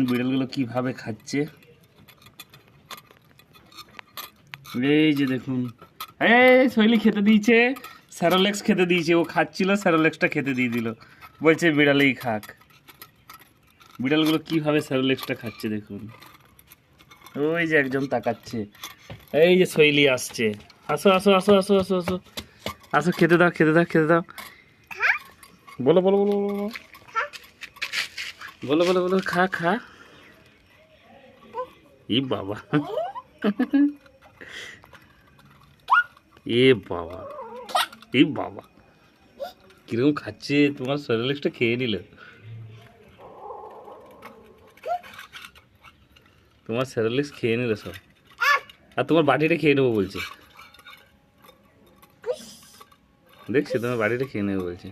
বিড়ালগুলো কিভাবে খাচ্ছে। এই যে দেখুন, এই শৈলী খেতে দিয়েছে, স্যারোলেক্স খেতে দিয়েছে, ও খাচ্ছিল, স্যারোলেক্সটা খেতে দিয়ে দিল, বলছে বিড়ালেই খাক। বিড়ালগুলো কিভাবে স্যারোলেক্সটা খাচ্ছে দেখুন। ওই যে একজন তাকাচ্ছে, এই যে শৈলী আসছে, আসো আসো আসো আসো আসো আসো আসো, খেতে দাও খেতে দাও খেতে দাও, বলো বলো বলো বলো বলো বলো বলো, খা খা। ই বাবা, এ বাবা, এই বাবা, কিরকম খাচ্ছে, তোমার স্যারোলেক্সটা খেয়ে নিল, তোমার স্যারোলেক্স খেয়ে নিল সব, আর তোমার বাটিটা খেয়ে নেবো বলছে, দেখছি তোমার বাটিটা খেয়ে নেবো বলছে।